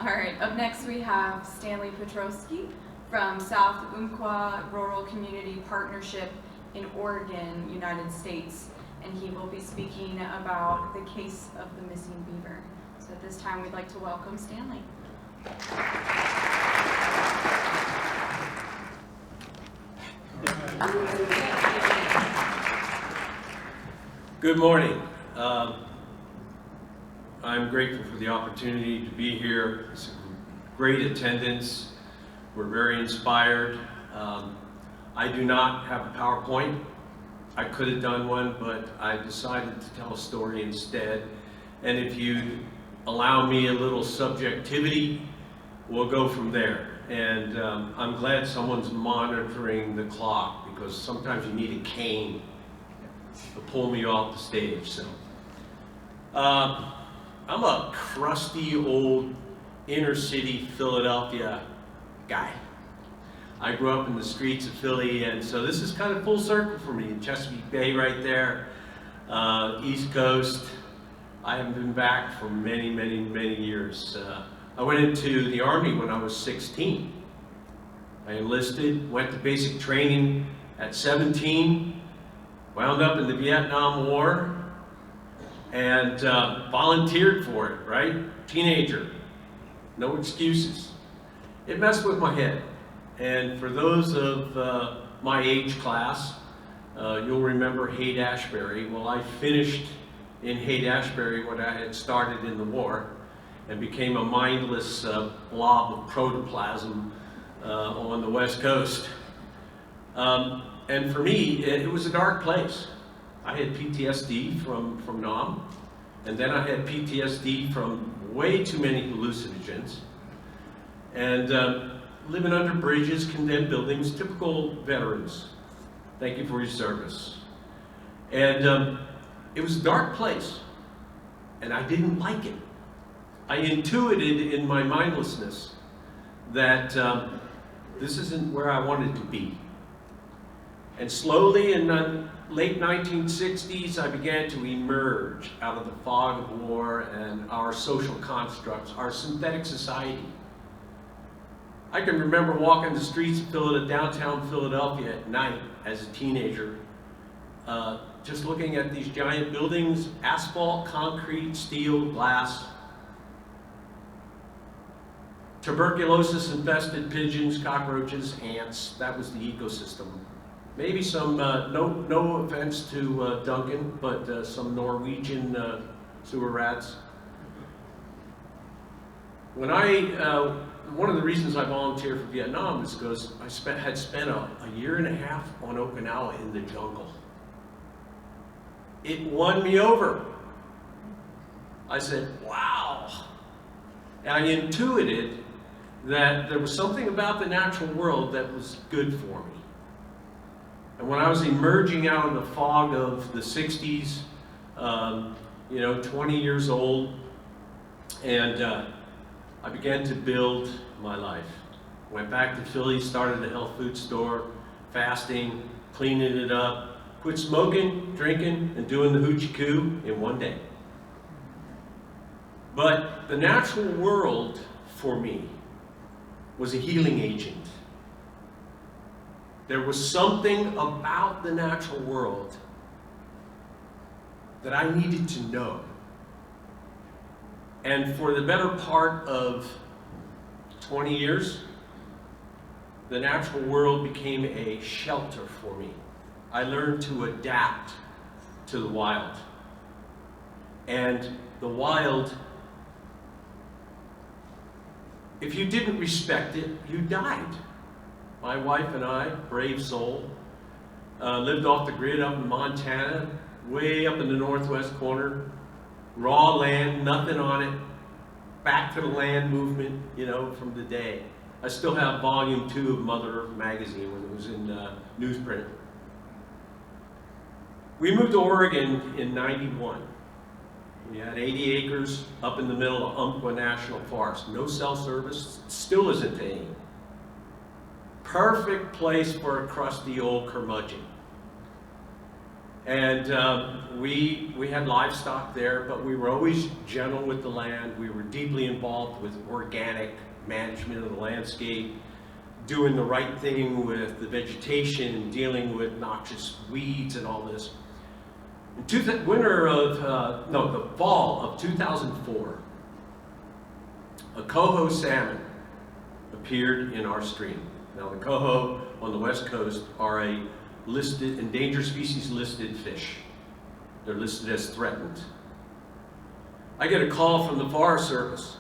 All right, up next we have Stanley Petrowski from South Umpqua Rural Community Partnership in Oregon, United States, and he will be speaking about the case of the missing beaver. So at this time we'd like to welcome Stanley. Good morning. I'm grateful for the opportunity to be here. It's a great attendance. We're very inspired. I do not have a PowerPoint. I could have done one, but I decided to tell a story instead. And if you allow me a little subjectivity, we'll go from there. And I'm glad someone's monitoring the clock, because sometimes you need a cane to pull me off the stage. So, I'm a crusty old inner city Philadelphia guy. I grew up in the streets of Philly, and so this is kind of full circle for me. Chesapeake Bay right there, East Coast. I haven't been back for many, many, many years. I went into the Army when I was 16. I enlisted, went to basic training at 17, wound up in the Vietnam War, and volunteered for it, right? Teenager, no excuses. It messed with my head. And for those of my age class, you'll remember Haight-Ashbury. Well, I finished in Haight-Ashbury what I had started in the war, and became a mindless blob of protoplasm on the West Coast. And for me, it was a dark place. I had PTSD from Nam, and then I had PTSD from way too many hallucinogens, and living under bridges, condemned buildings, typical veterans. Thank you for your service. And it was a dark place, and I didn't like it. I intuited in my mindlessness that this isn't where I wanted to be. And slowly in the late 1960s, I began to emerge out of the fog of war and our social constructs, our synthetic society. I can remember walking the streets of downtown Philadelphia at night as a teenager, just looking at these giant buildings, asphalt, concrete, steel, glass, tuberculosis-infested pigeons, cockroaches, ants. That was the ecosystem. Maybe some, no offense to Duncan, but some Norwegian sewer rats. When one of the reasons I volunteered for Vietnam is because I had spent a year and a half on Okinawa in the jungle. It won me over. I said, wow. And I intuited that there was something about the natural world that was good for me. And when I was emerging out of the fog of the 60s, 20 years old, and I began to build my life. Went back to Philly, started a health food store, fasting, cleaning it up, quit smoking, drinking, and doing the hoochie coo in one day. But the natural world, for me, was a healing agent. There was something about the natural world that I needed to know. And for the better part of 20 years, the natural world became a shelter for me. I learned to adapt to the wild. And the wild, if you didn't respect it, you died. My wife and I, brave soul, lived off the grid up in Montana, way up in the northwest corner, raw land, nothing on it, back to the land movement, from the day. I still have volume 2 of Mother Earth magazine when it was in newsprint. We moved to Oregon in '91. We had 80 acres up in the middle of Umpqua National Forest. No cell service, still isn't any. Perfect place for a crusty old curmudgeon. And we had livestock there, but we were always gentle with the land. We were deeply involved with organic management of the landscape, doing the right thing with the vegetation, dealing with noxious weeds and all this. In the fall of 2004, a coho salmon appeared in our stream. Now the coho on the West Coast are a listed, endangered species listed fish. They're listed as threatened. I get a call from the Forest Service.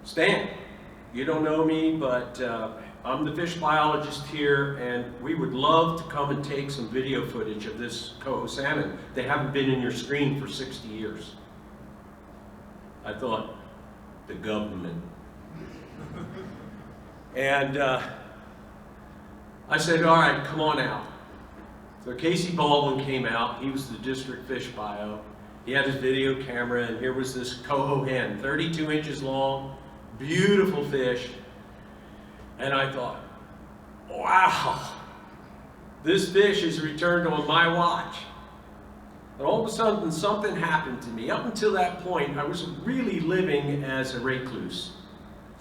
Stan, you don't know me, but I'm the fish biologist here, and we would love to come and take some video footage of this coho salmon. They haven't been in your screen for 60 years. I thought, the government. And I said, all right, come on out. So Casey Baldwin came out. He was the district fish bio. He had his video camera, and here was this coho hen, 32 inches long, beautiful fish. And I thought, wow, this fish is returned on my watch. And all of a sudden, something happened to me. Up until that point, I was really living as a recluse.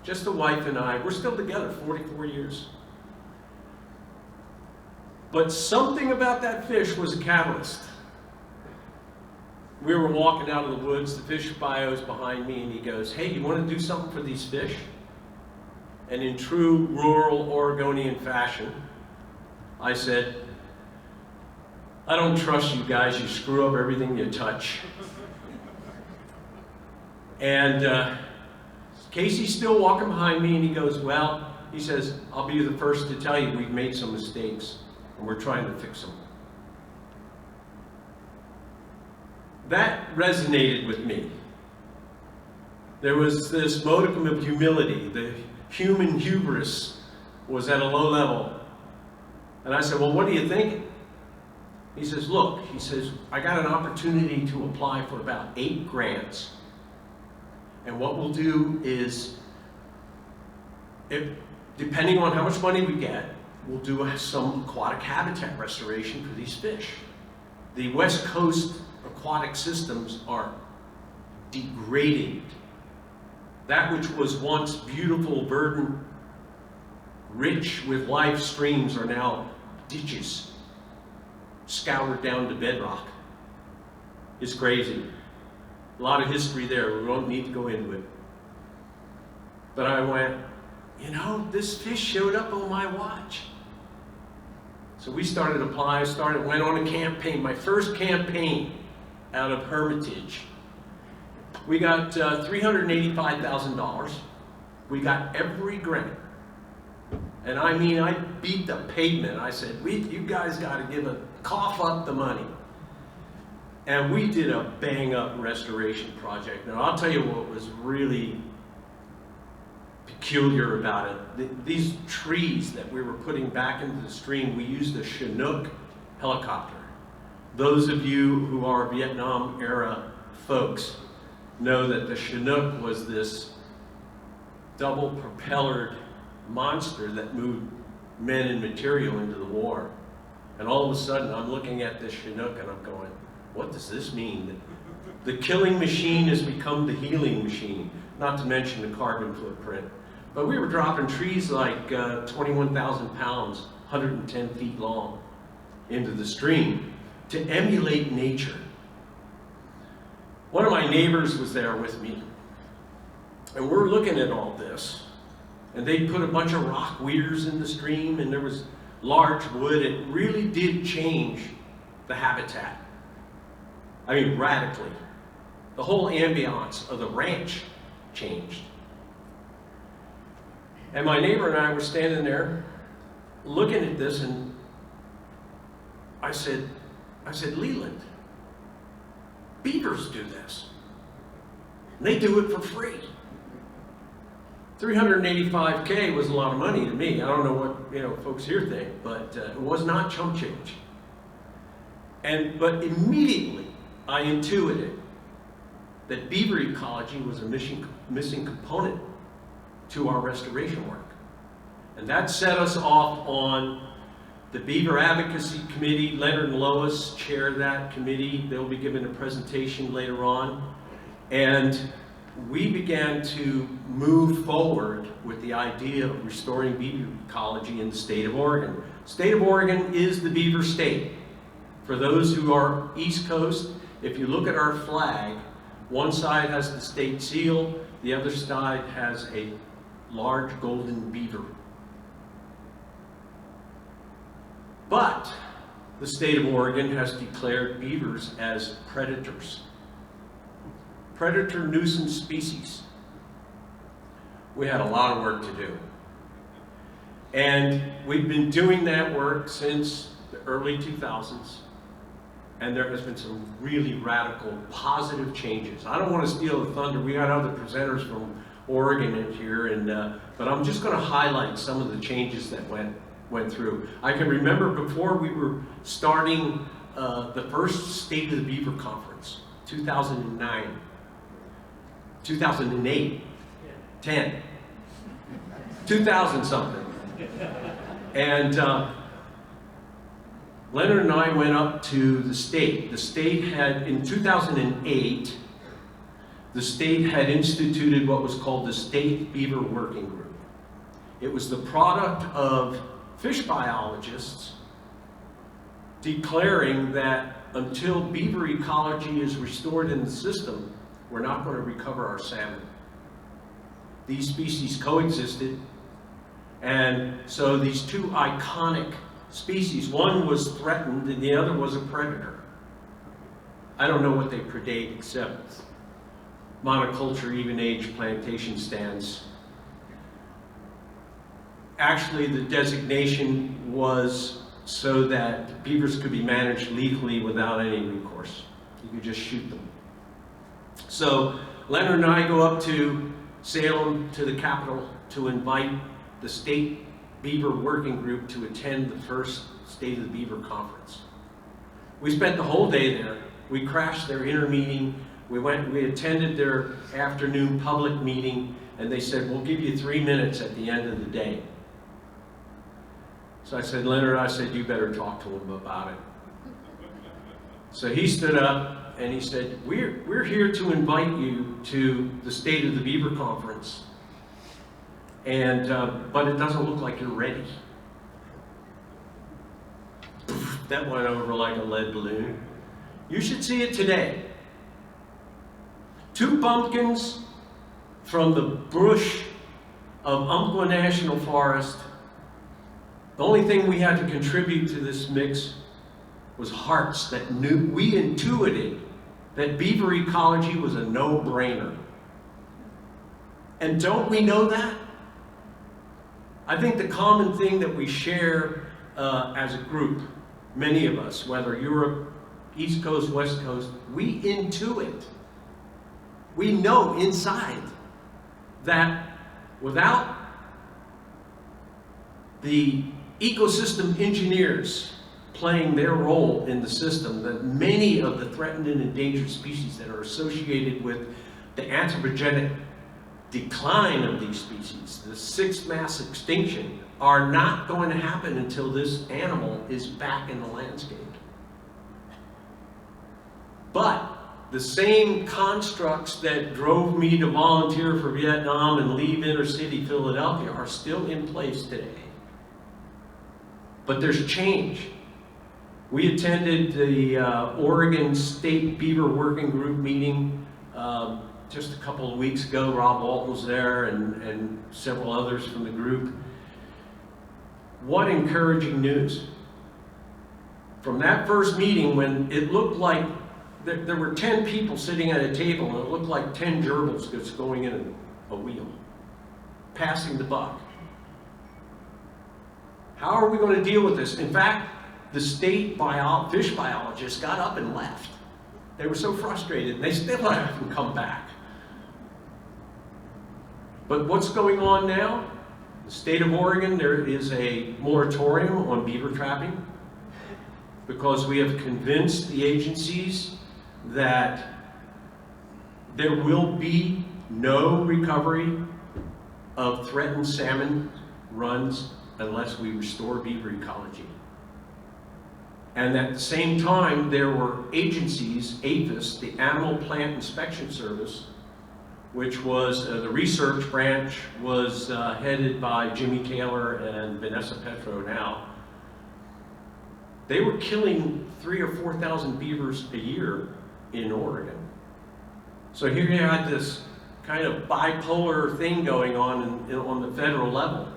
Just the wife and I. We're still together, 44 years. But something about that fish was a catalyst. We were walking out of the woods, the fish bio's behind me, and he goes, hey, you want to do something for these fish? And in true rural Oregonian fashion, I said, I don't trust you guys, you screw up everything you touch. And Casey's still walking behind me, and he goes, well, he says, I'll be the first to tell you we've made some mistakes, and we're trying to fix them. That resonated with me. There was this modicum of humility. The human hubris was at a low level. And I said, well, what are you thinking? He says, look, he says, I got an opportunity to apply for about 8 grants. And what we'll do is, depending on how much money we get, we'll do some aquatic habitat restoration for these fish. The West Coast aquatic systems are degraded. That which was once beautiful, verdant, rich with life streams are now ditches, scoured down to bedrock. It's crazy. A lot of history there. We don't need to go into it. But I went, you know, this fish showed up on my watch. So we started applying, went on a campaign, my first campaign out of Hermitage. We got $385,000. We got every grant. And I mean, I beat the pavement. I said, you guys got to cough up the money. And we did a bang-up restoration project. Now, I'll tell you what was really peculiar about it. These trees that we were putting back into the stream, we used a Chinook helicopter. Those of you who are Vietnam-era folks know that the Chinook was this double-propellered monster that moved men and material into the war. And all of a sudden, I'm looking at this Chinook and I'm going, what does this mean? The killing machine has become the healing machine, not to mention the carbon footprint. But we were dropping trees like 21,000 pounds, 110 feet long, into the stream to emulate nature. One of my neighbors was there with me, and we're looking at all this, and they put a bunch of rock weirs in the stream, and there was large wood. It really did change the habitat. I mean, radically. The whole ambiance of the ranch changed. And my neighbor and I were standing there looking at this, and I said, Leland, beavers do this. And they do it for free. $385K was a lot of money to me. I don't know what folks here think, but it was not chump change. But immediately I intuited that beaver ecology was a missing component to our restoration work. And that set us off on The Beaver Advocacy Committee, Leonard and Lois chair that committee. They'll be giving a presentation later on. And we began to move forward with the idea of restoring beaver ecology in the state of Oregon. State of Oregon is the beaver state. For those who are East Coast, if you look at our flag, one side has the state seal, the other side has a large golden beaver. But the state of Oregon has declared beavers as predators. Predator nuisance species. We had a lot of work to do. And we've been doing that work since the early 2000s. And there has been some really radical, positive changes. I don't want to steal the thunder. We got other presenters from Oregon in here, but I'm just going to highlight some of the changes that went through. I can remember before we were starting the first State of the Beaver Conference, 2009. 2008, 10, 2000 something. And Leonard and I went up to the state. The state had, in 2008, the state had instituted what was called the State Beaver Working Group. It was the product of fish biologists declaring that until beaver ecology is restored in the system, we're not going to recover our salmon. These species coexisted, and so these two iconic species, one was threatened and the other was a predator. I don't know what they predate except monoculture, even age plantation stands. Actually, the designation was so that beavers could be managed legally without any recourse. You could just shoot them. So Leonard and I go up to Salem, to the Capitol, to invite the State Beaver Working Group to attend the first State of the Beaver Conference. We spent the whole day there. We crashed their intermeeting. We attended their afternoon public meeting, and they said, we'll give you 3 minutes at the end of the day. So I said, Leonard, I said, you better talk to him about it. So he stood up and he said, we're here to invite you to the State of the Beaver Conference, and but it doesn't look like you're ready. That went over like a lead balloon. You should see it today. 2 pumpkins from the bush of Umpqua National Forest. The only thing we had to contribute to this mix was hearts that knew, we intuited that beaver ecology was a no-brainer. And don't we know that? I think the common thing that we share as a group, many of us, whether Europe, East Coast, West Coast, we intuit. We know inside that without the ecosystem engineers playing their role in the system, that many of the threatened and endangered species that are associated with the anthropogenic decline of these species, the 6th mass extinction, are not going to happen until this animal is back in the landscape. But the same constructs that drove me to volunteer for Vietnam and leave inner city Philadelphia are still in place today. But there's change. We attended the Oregon State Beaver Working Group meeting just a couple of weeks ago. Rob Walton was there and several others from the group. What encouraging news. From that first meeting, when it looked like there were 10 people sitting at a table and it looked like 10 gerbils just going in a wheel, passing the buck. How are we going to deal with this? In fact, the state fish biologists got up and left. They were so frustrated, and they still haven't come back. But what's going on now? The state of Oregon, there is a moratorium on beaver trapping because we have convinced the agencies that there will be no recovery of threatened salmon runs unless we restore beaver ecology. And at the same time, there were agencies, APHIS, the Animal Plant Inspection Service, which was, the research branch was headed by Jimmy Taylor and Vanessa Petro now. They were killing 3,000 or 4,000 beavers a year in Oregon. So here you had this kind of bipolar thing going on on the federal level.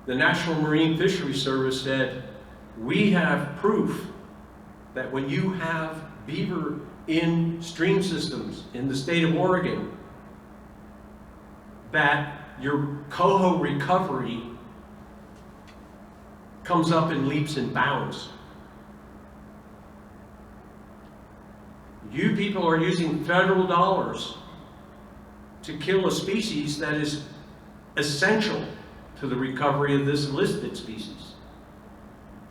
The National Marine Fisheries Service said, we have proof that when you have beaver in stream systems in the state of Oregon, that your coho recovery comes up in leaps and bounds. You people are using federal dollars to kill a species that is essential to the recovery of this listed species.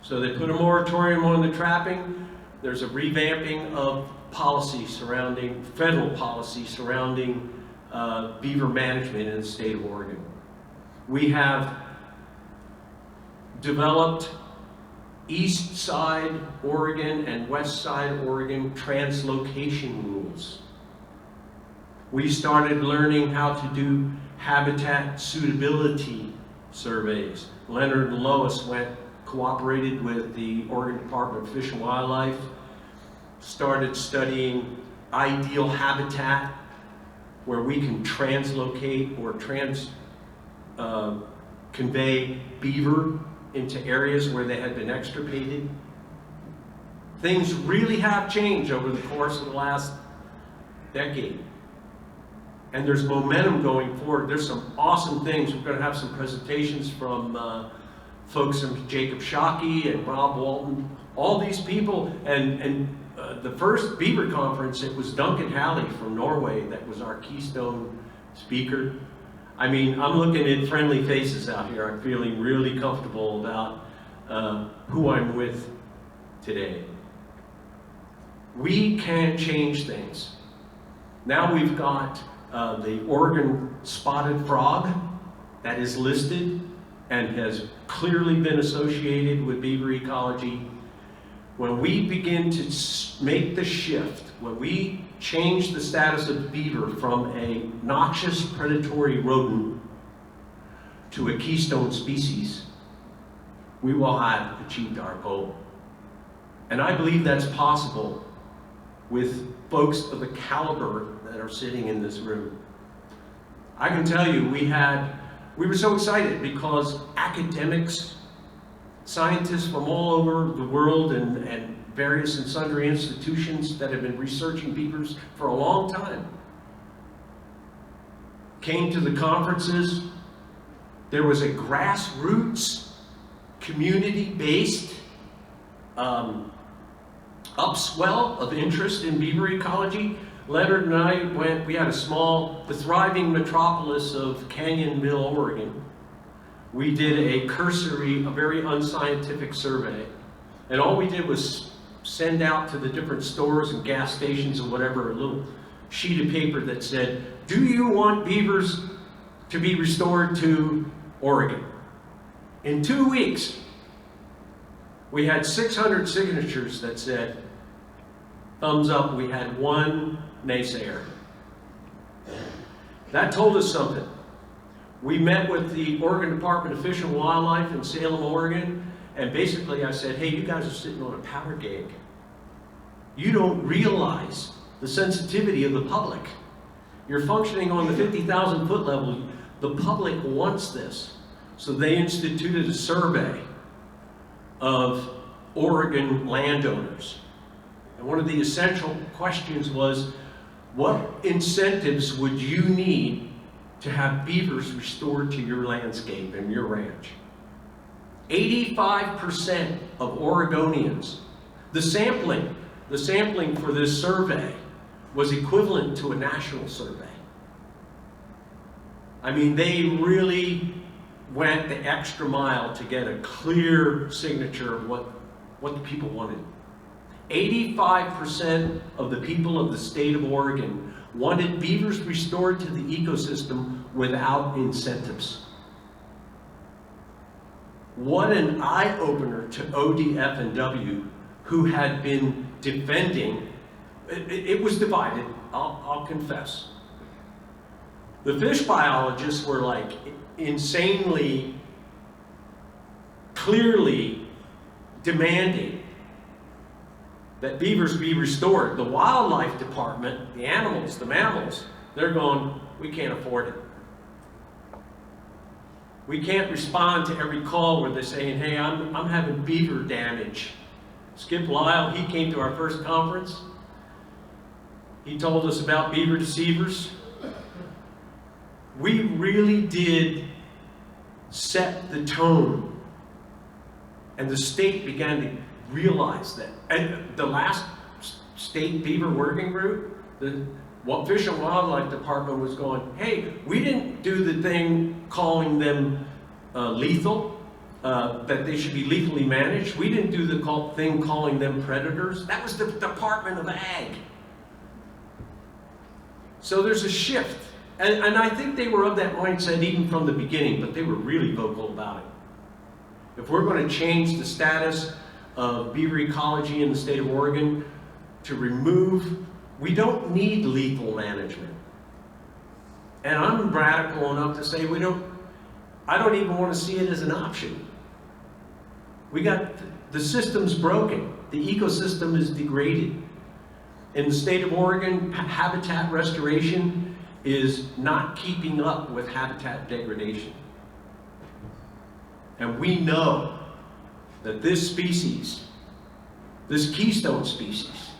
So they put a moratorium on the trapping. There's a revamping of policy surrounding, federal policy surrounding beaver management in the state of Oregon. We have developed East Side Oregon and West Side Oregon translocation rules. We started learning how to do habitat suitability surveys. Leonard and Lois cooperated with the Oregon Department of Fish and Wildlife, started studying ideal habitat where we can translocate or convey beaver into areas where they had been extirpated. Things really have changed over the course of the last decade. And there's momentum going forward. There's some awesome things. We're going to have some presentations from folks from Jacob Shockey and Rob Walton. All these people, and the first beaver conference, it was Duncan Halley from Norway that was our keystone speaker. I mean, I'm looking at friendly faces out here. I'm feeling really comfortable about who I'm with today. We can change things. Now we've got the Oregon spotted frog that is listed and has clearly been associated with beaver ecology. When we begin to make the shift, when we change the status of beaver from a noxious predatory rodent to a keystone species, we will have achieved our goal. And I believe that's possible with folks of the caliber that are sitting in this room. I can tell you, we were so excited because academics, scientists from all over the world and various and sundry institutions that have been researching beavers for a long time came to the conferences. There was a grassroots, community-based upswell of interest in beaver ecology. Leonard and I we had the thriving metropolis of Canyonville, Oregon. We did a very unscientific survey. And all we did was send out to the different stores and gas stations and whatever, a little sheet of paper that said, do you want beavers to be restored to Oregon? In 2 weeks, we had 600 signatures that said, thumbs up. We had one naysayer. That told us something. We met with the Oregon Department of Fish and Wildlife in Salem, Oregon, and basically I said, hey, you guys are sitting on a powder keg. You don't realize the sensitivity of the public. You're functioning on the 50,000 foot level. The public wants this. So they instituted a survey of Oregon landowners. And one of the essential questions was, what incentives would you need to have beavers restored to your landscape and your ranch? 85% of Oregonians, the sampling for this survey was equivalent to a national survey. I mean, they really went the extra mile to get a clear signature of what the people wanted. 85% of the people of the state of Oregon wanted beavers restored to the ecosystem without incentives. What an eye-opener to ODF&W, who had been defending. It was divided, I'll confess. The fish biologists were like insanely, clearly demanding that beavers be restored. The wildlife department, the animals, the mammals, they're going, we can't afford it. We can't respond to every call where they're saying, hey, I'm having beaver damage. Skip Lyle, he came to our first conference. He told us about beaver deceivers. We really did set the tone. And the state began to realize that. And the last state beaver working group, the Fish and Wildlife Department was going, hey, we didn't do the thing calling them lethal, that they should be lethally managed. We didn't do the thing calling them predators. That was the Department of Ag. So there's a shift. And I think they were of that mindset even from the beginning, but they were really vocal about it. If we're going to change the status of beaver ecology in the state of Oregon to remove, we don't need lethal management. And I'm radical enough to say I don't even want to see it as an option. The system's broken. The ecosystem is degraded. In the state of Oregon, habitat restoration is not keeping up with habitat degradation. And we know that this species, this keystone species,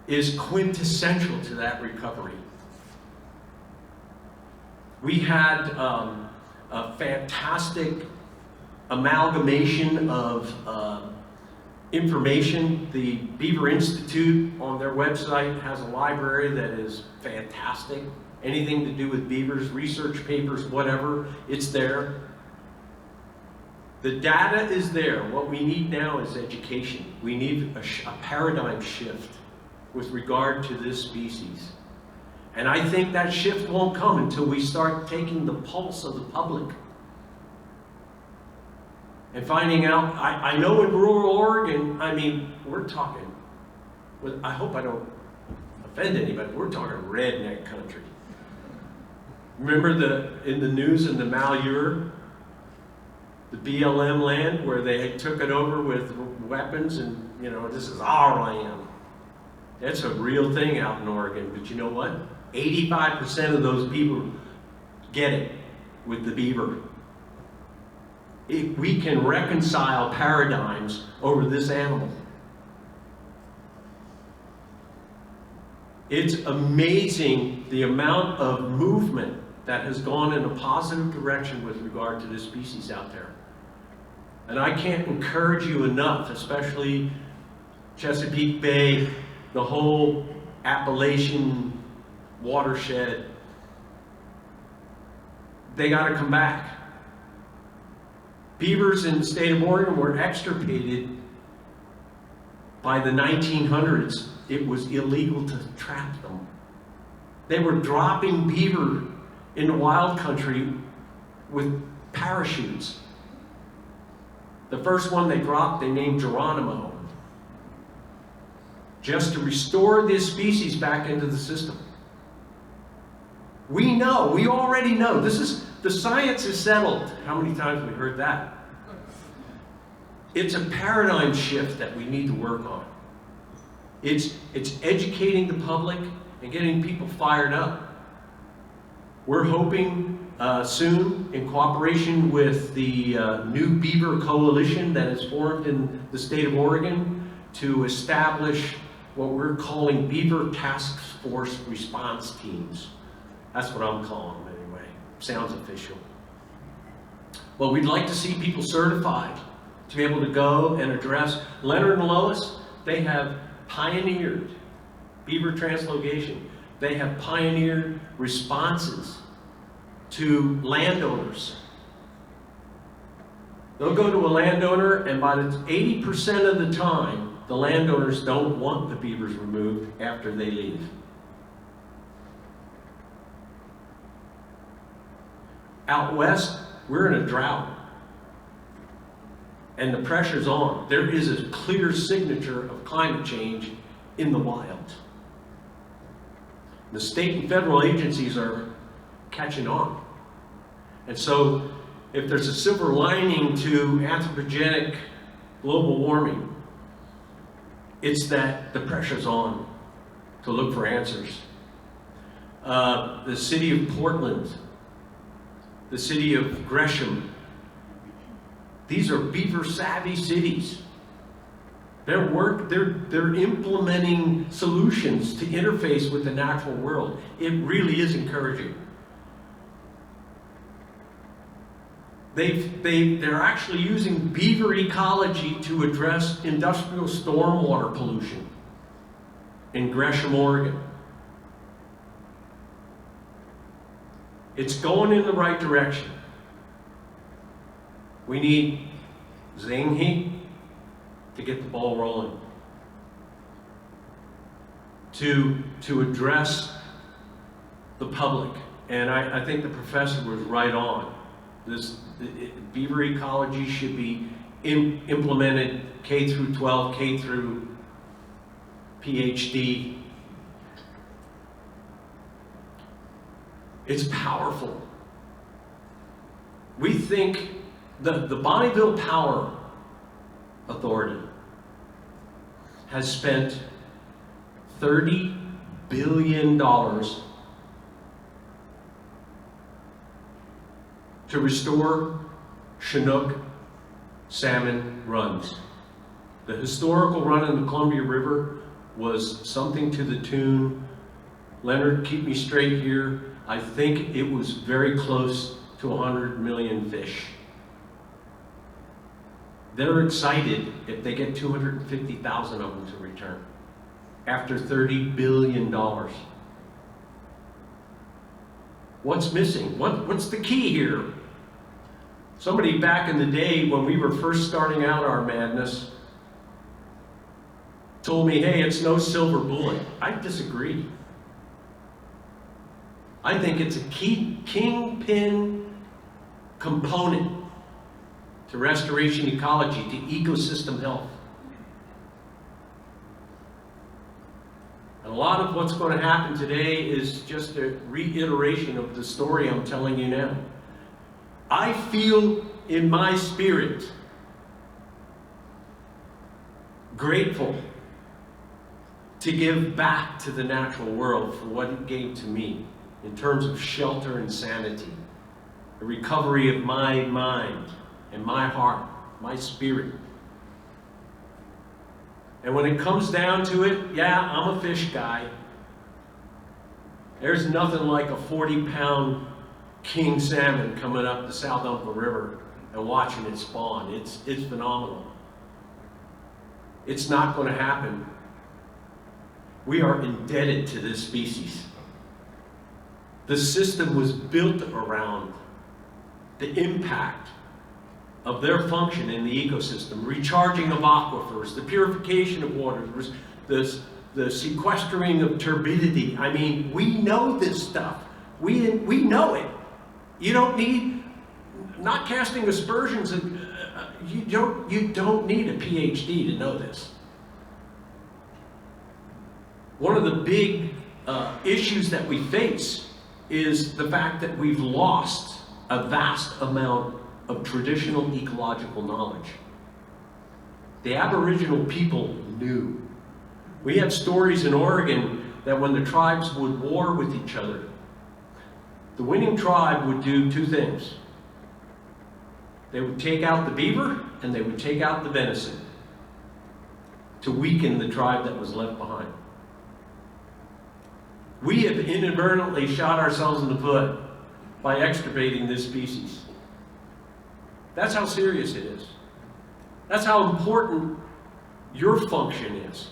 is quintessential to that recovery. We had a fantastic amalgamation of information. The Beaver Institute on their website has a library that is fantastic. Anything to do with beavers, research papers, whatever, it's there. The data is there. What we need now is education. We need a paradigm shift with regard to this species. And I think that shift won't come until we start taking the pulse of the public and finding out. I know in rural Oregon, I mean, we're talking, I hope I don't offend anybody, we're talking redneck country. Remember in the news in the Malheur, the BLM land, where they took it over with weapons and, this is our land. That's a real thing out in Oregon, but you know what? 85% of those people get it with the beaver. We can reconcile paradigms over this animal. It's amazing the amount of movement that has gone in a positive direction with regard to this species out there. And I can't encourage you enough, especially Chesapeake Bay, the whole Appalachian watershed. They got to come back. Beavers in the state of Oregon were extirpated by the 1900s. It was illegal to trap them. They were dropping beaver in the wild country with parachutes. The first one they dropped, they named Geronimo, just to restore this species back into the system. We already know. The science is settled. How many times have we heard that? It's a paradigm shift that we need to work on. It's educating the public and getting people fired up. We're hoping soon, in cooperation with the new Beaver Coalition that is formed in the state of Oregon, to establish what we're calling Beaver Task Force Response Teams. That's what I'm calling them anyway. Sounds official. Well, we'd like to see people certified to be able to go and address. Leonard and Lois, they have pioneered beaver translocation. They have pioneered responses to landowners. They'll go to a landowner, and by 80% of the time, the landowners don't want the beavers removed after they leave. Out west, we're in a drought. and the pressure's on. There is a clear signature of climate change in the wild. The state and federal agencies are catching on. And so, if there's a silver lining to anthropogenic global warming, it's that the pressure's on to look for answers. The city of Portland, the city of Gresham, these are beaver-savvy cities. They're implementing solutions to interface with the natural world. It really is encouraging. They're actually using beaver ecology to address industrial stormwater pollution in Gresham, Oregon. It's going in the right direction. We need Zinghi to get the ball rolling, to address the public. And I think the professor was right on. Beaver ecology should be implemented K through 12, K through PhD. It's powerful. We think the Bonneville Power Authority has spent $30 billion to restore Chinook salmon runs. The historical run in the Columbia River was something to the tune, Leonard, keep me straight here, I think it was very close to 100 million fish. They're excited if they get 250,000 of them to return after $30 billion. What's missing? What's the key here? Somebody back in the day when we were first starting out our madness told me, hey, it's no silver bullet. I disagree. I think it's a kingpin component to restoration ecology, to ecosystem health. And a lot of what's going to happen today is just a reiteration of the story I'm telling you now. I feel in my spirit grateful to give back to the natural world for what it gave to me in terms of shelter and sanity, the recovery of my mind and my heart, my spirit. And when it comes down to it, yeah, I'm a fish guy. There's nothing like a 40-pound king salmon coming up the South Umpqua River and watching it spawn. It's phenomenal. It's not going to happen. We are indebted to this species. The system was built around the impact of their function in the ecosystem, recharging of aquifers, the purification of waters, the sequestering of turbidity. I mean, we know this stuff. We know it. You don't need, not casting aspersions, you don't need a PhD to know this. One of the big issues that we face is the fact that we've lost a vast amount of traditional ecological knowledge. The Aboriginal people knew. We have stories in Oregon that when the tribes would war with each other, the winning tribe would do two things. They would take out the beaver and they would take out the venison to weaken the tribe that was left behind. We have inadvertently shot ourselves in the foot by extirpating this species. That's how serious it is. That's how important your function is.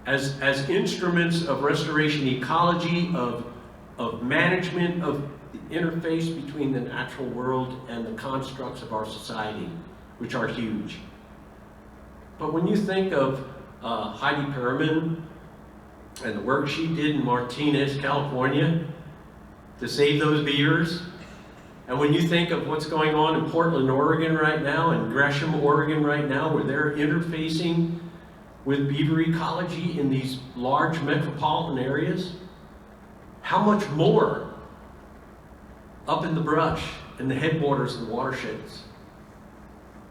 As instruments of restoration ecology, of management of the interface between the natural world and the constructs of our society, which are huge. But when you think of Heidi Perriman and the work she did in Martinez, California, to save those beavers, And when you think of what's going on in Portland, Oregon right now, and Gresham, Oregon right now, where they're interfacing with beaver ecology in these large metropolitan areas, how much more up in the brush, in the headwaters and watersheds.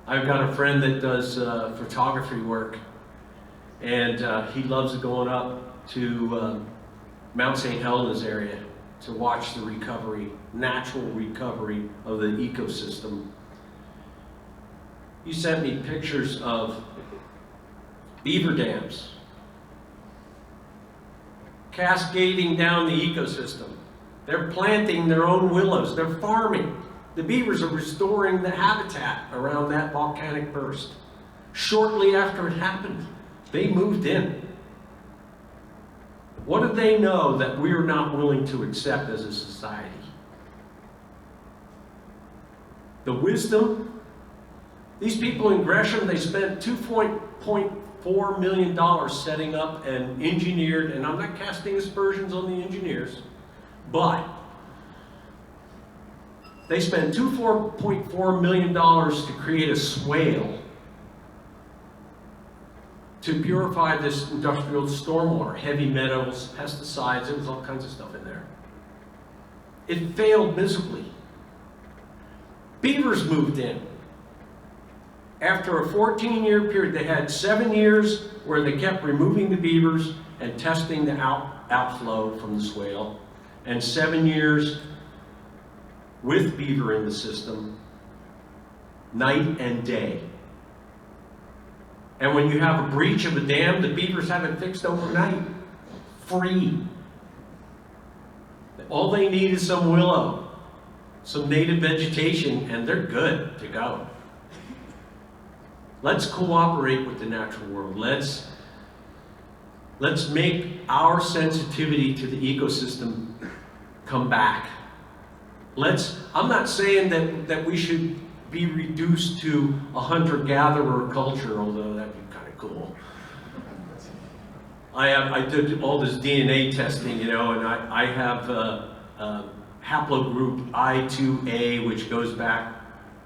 I've got a friend that does photography work, and he loves going up to Mount St. Helens area to watch the recovery, natural recovery of the ecosystem. He sent me pictures of beaver dams cascading down the ecosystem. They're planting their own willows. They're farming. The beavers are restoring the habitat around that volcanic burst. Shortly after it happened, they moved in. What do they know that we're not willing to accept as a society? The wisdom. These people in Gresham, they spent $2.4 million setting up and engineered, and I'm not casting aspersions on the engineers, but they spent $2.4 million to create a swale to purify this industrial stormwater, heavy metals, pesticides, there was all kinds of stuff in there. It failed miserably. Beavers moved in. After a 14-year period, they had 7 years where they kept removing the beavers and testing the outflow from the swale, and 7 years with beaver in the system, night and day. And when you have a breach of a dam, the beavers have it fixed overnight, free. All they need is some willow, some native vegetation, and they're good to go. Let's cooperate with the natural world. Let's make our sensitivity to the ecosystem come back. I'm not saying that we should be reduced to a hunter-gatherer culture, although that'd be kind of cool. I did all this DNA testing, you know, and I have a haplogroup I2A, which goes back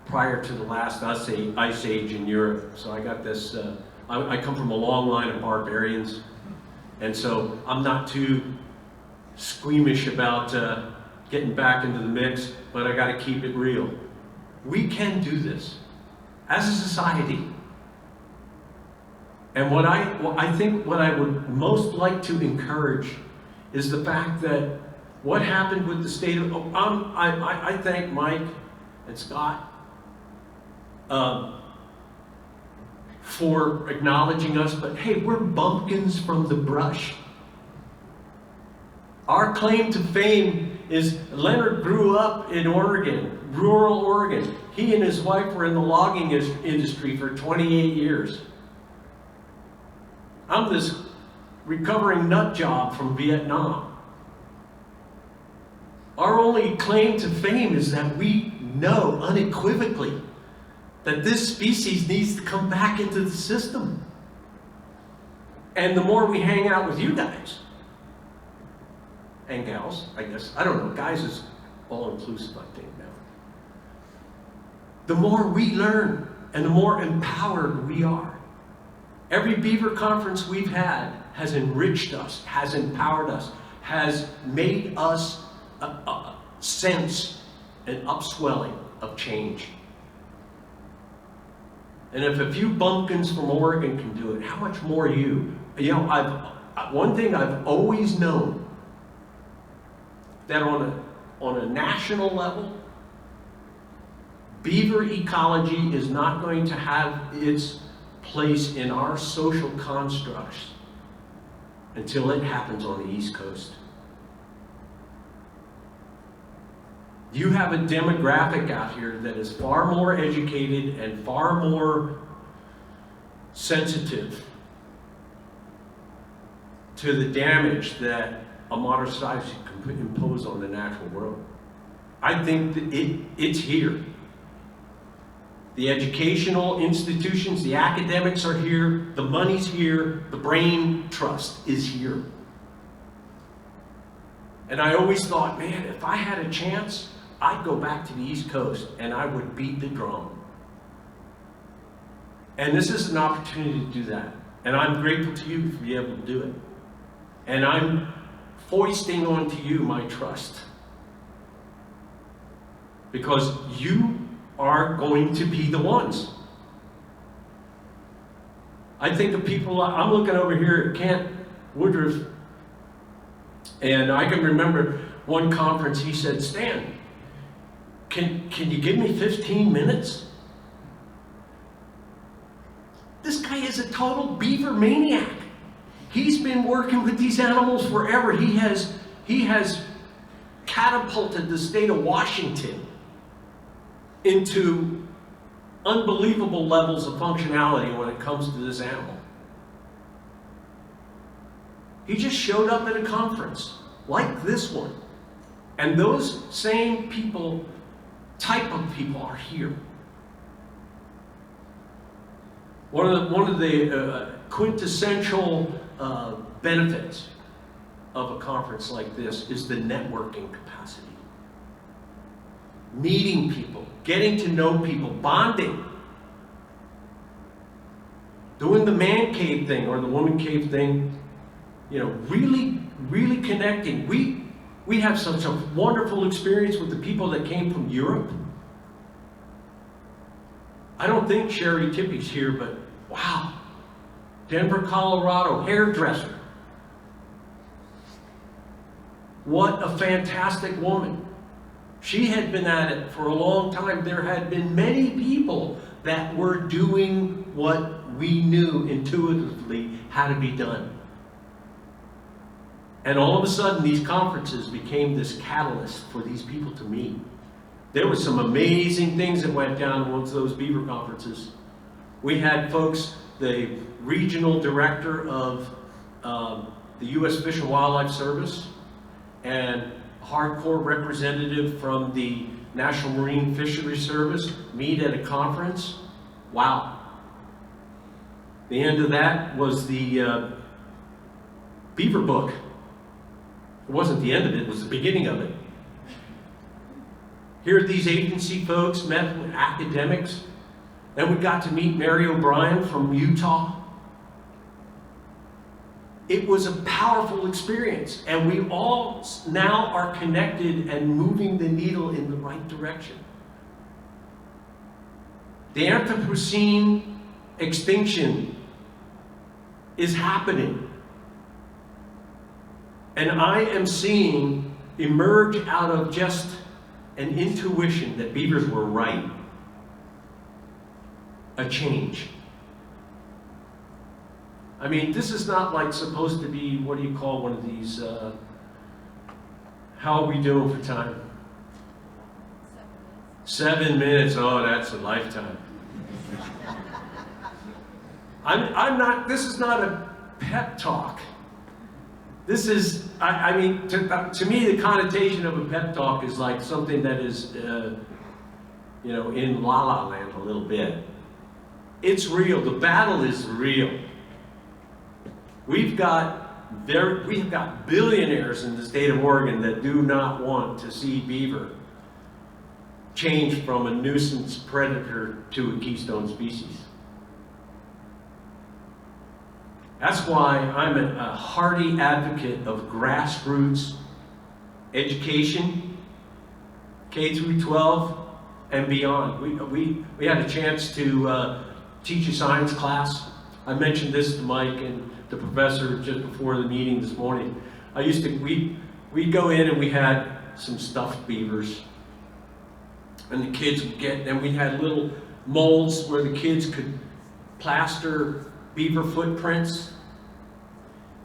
prior to the last ice age in Europe. So I got this, I come from a long line of barbarians, and so I'm not too squeamish about getting back into the mix, but I got to keep it real. We can do this as a society. And I think what I would most like to encourage is the fact that what happened with the state of, I thank Mike and Scott for acknowledging us, but hey, we're bumpkins from the brush. Our claim to fame is Leonard grew up in Oregon, rural Oregon. He and his wife were in the logging industry for 28 years. I'm this recovering nut job from Vietnam. Our only claim to fame is that we know unequivocally that this species needs to come back into the system. And the more we hang out with you guys, and gals, I guess, I don't know, guys is all-inclusive, I think, now. The more we learn, and the more empowered we are. Every beaver conference we've had has enriched us, has empowered us, has made us sense an upswelling of change. And if a few bumpkins from Oregon can do it, how much more you? You know, one thing I've always known, that on a national level, beaver ecology is not going to have its place in our social constructs until it happens on the East Coast. You have a demographic out here that is far more educated and far more sensitive to the damage that a modern society can impose on the natural world. I think that it's here. The educational institutions, the academics are here, the money's here, the brain trust is here. And I always thought, man, if I had a chance, I'd go back to the East Coast and I would beat the drum. And this is an opportunity to do that. And I'm grateful to you for being able to do it. And I'm foisting onto you my trust. Because you are going to be the ones. I think of people, I'm looking over here at Kent Woodruff, and I can remember one conference he said, Stan, can you give me 15 minutes? This guy is a total beaver maniac. He's been working with these animals forever. He has catapulted the state of Washington into unbelievable levels of functionality when it comes to this animal. He just showed up at a conference like this one. And those same people, type of people, are here. One of the quintessential benefits of a conference like this is the networking capacity. Meeting people, getting to know people, bonding. Doing the man cave thing or the woman cave thing, you know, really connecting. We have such a wonderful experience with the people that came from Europe. I don't think Sherry Tippy's here, but wow. Denver, Colorado, hairdresser. What a fantastic woman. She had been at it for a long time. There had been many people that were doing what we knew intuitively how to be done. And all of a sudden, these conferences became this catalyst for these people to meet. There were some amazing things that went down once those beaver conferences. We had folks, the regional director of the U.S. Fish and Wildlife Service and hardcore representative from the National Marine Fisheries Service meet at a conference. Wow. The end of that was the beaver book. It wasn't the end of it, it was the beginning of it. Here these agency folks met with academics. Then we got to meet Mary O'Brien from Utah. It was a powerful experience, and we all now are connected and moving the needle in the right direction. The Anthropocene extinction is happening. And I am seeing emerge out of just an intuition that beavers were right, a change. I mean, this is not like supposed to be, what do you call one of these, how are we doing for time? 7 minutes, oh, that's a lifetime. This is not a pep talk. This is, I mean, to me, the connotation of a pep talk is like something that is, you know, in La La Land a little bit. It's real. The battle is real. We've got billionaires in the state of Oregon that do not want to see beaver change from a nuisance predator to a keystone species. That's why I'm a hearty advocate of grassroots education, K through 12 and beyond. We had a chance to teach a science class. I mentioned this to Mike and the professor just before the meeting this morning. We'd go in and we had some stuffed beavers. And the kids would and we had little molds where the kids could plaster beaver footprints.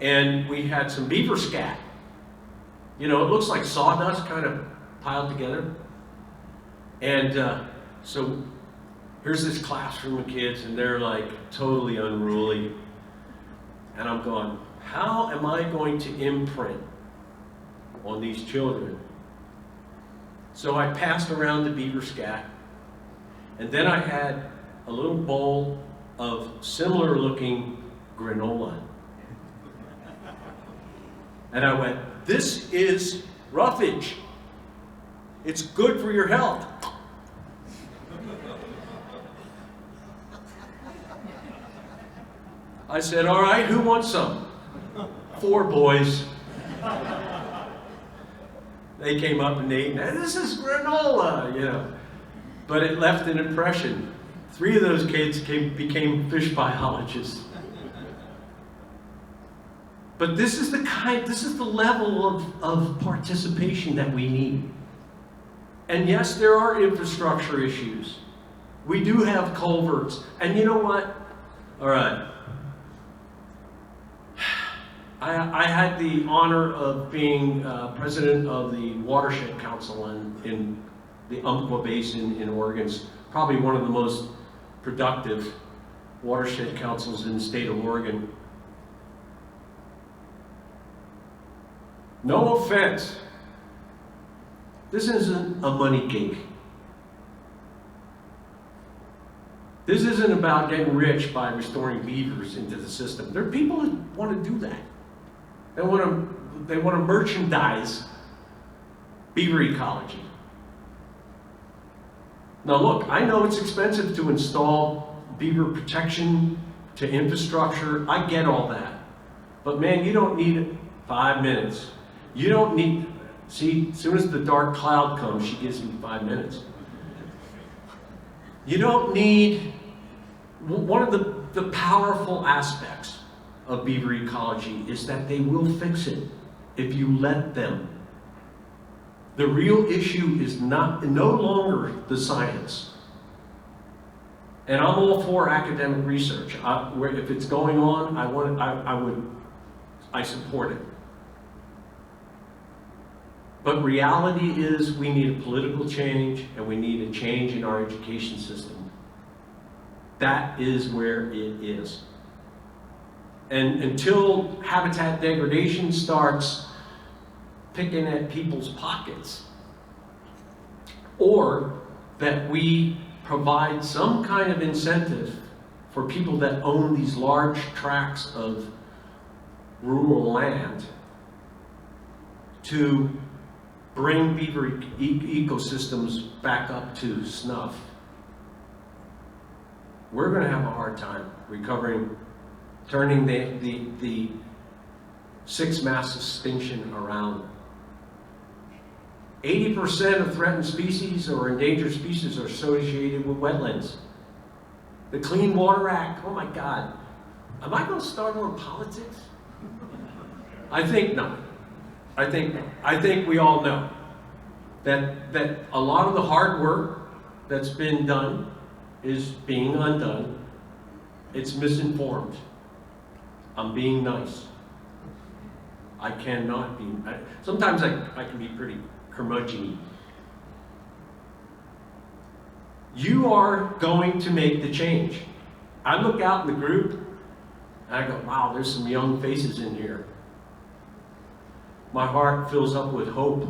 And we had some beaver scat. You know, it looks like sawdust kind of piled together. And so here's this classroom of kids and they're like totally unruly. And I'm going, how am I going to imprint on these children? So I passed around the beaver scat, and then I had a little bowl of similar looking granola. And I went, this is roughage. It's good for your health. I said, all right, who wants some? 4 boys. They came up and ate, this is granola, you know. But it left an impression. 3 of those kids became fish biologists. But this is the level of participation that we need. And yes, there are infrastructure issues. We do have culverts. And you know what? All right. I had the honor of being president of the Watershed Council in the Umpqua Basin in Oregon. It's probably one of the most productive watershed councils in the state of Oregon. No offense, this isn't a money gig. This isn't about getting rich by restoring beavers into the system. There are people who want to do that. They want to merchandise beaver ecology. Now look, I know it's expensive to install beaver protection to infrastructure. I get all that. But man, you don't need 5 minutes. You don't need, see, as soon as the dark cloud comes, she gives me 5 minutes. You don't need, one of the powerful aspects of beaver ecology is that they will fix it if you let them. The real issue is no longer the science. And I'm all for academic research. If it's going on, I support it. But reality is we need a political change and we need a change in our education system. That is where it is. And until habitat degradation starts picking at people's pockets, or that we provide some kind of incentive for people that own these large tracts of rural land to bring beaver ecosystems back up to snuff, we're going to have a hard time recovering, turning the 6 mass extinction around. 80% of threatened species or endangered species are associated with wetlands. The Clean Water Act, oh my God. Am I going to start on politics? I think not. I think we all know that a lot of the hard work that's been done is being undone. It's misinformed. I'm being nice. I cannot be. Sometimes I can be pretty curmudgeon-y. You are going to make the change. I look out in the group and I go, wow, there's some young faces in here. My heart fills up with hope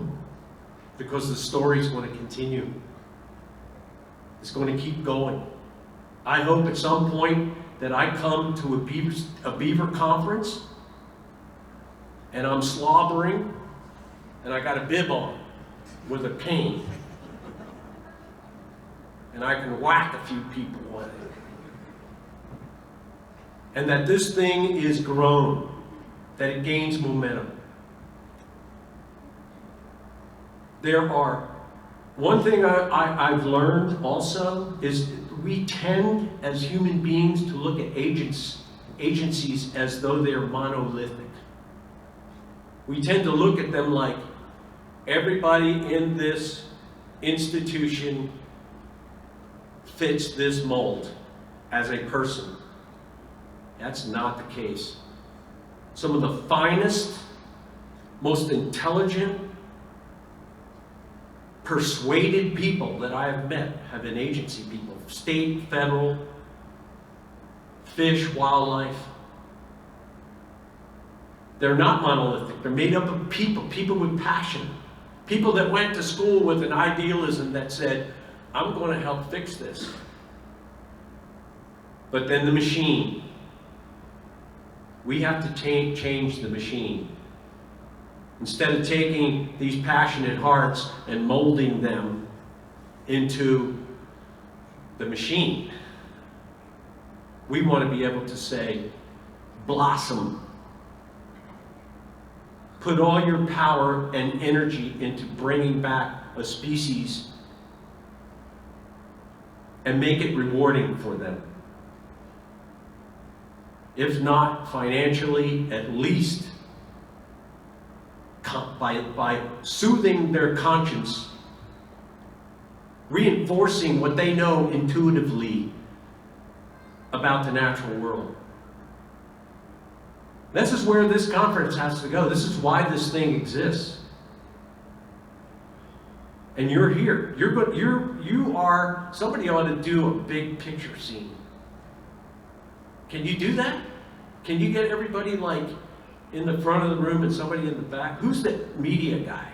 because the story's going to continue. It's going to keep going. I hope at some point that I come to a beaver conference and I'm slobbering and I got a bib on with a cane and I can whack a few people on it. And that this thing is grown, that it gains momentum. One thing I've learned also is we tend as human beings to look at agencies as though they're monolithic. We tend to look at them like everybody in this institution fits this mold as a person. That's not the case. Some of the finest, most intelligent, persuaded people that I have met have been agency people, state, federal, fish, wildlife. They're not monolithic. They're made up of people with passion, people that went to school with an idealism that said, I'm going to help fix this. But then the machine. We have to change the machine. Instead of taking these passionate hearts and molding them into the machine, we want to be able to say, blossom. Put all your power and energy into bringing back a species and make it rewarding for them. If not financially, at least by soothing their conscience, reinforcing what they know intuitively about the natural world. This is where this conference has to go. This is why this thing exists. And you're here. You are, somebody ought to do a big picture scene. Can you do that? Can you get everybody like in the front of the room and somebody in the back? Who's the media guy?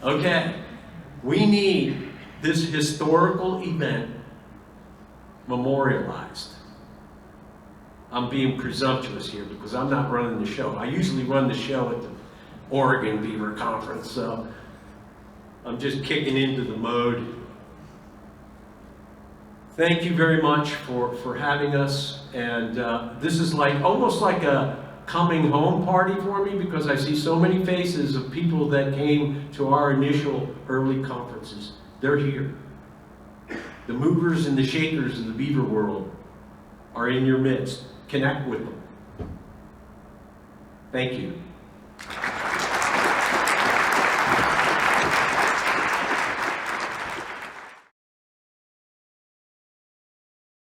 Okay. We need this historical event memorialized. I'm being presumptuous here because I'm not running the show. I usually run the show at the Oregon Beaver Conference, so I'm just kicking into the mode. Thank you very much for having us, and this is like almost like a coming home party for me because I see so many faces of people that came to our initial early conferences. They're here. The movers and the shakers of the beaver world are in your midst. Connect with them. Thank you.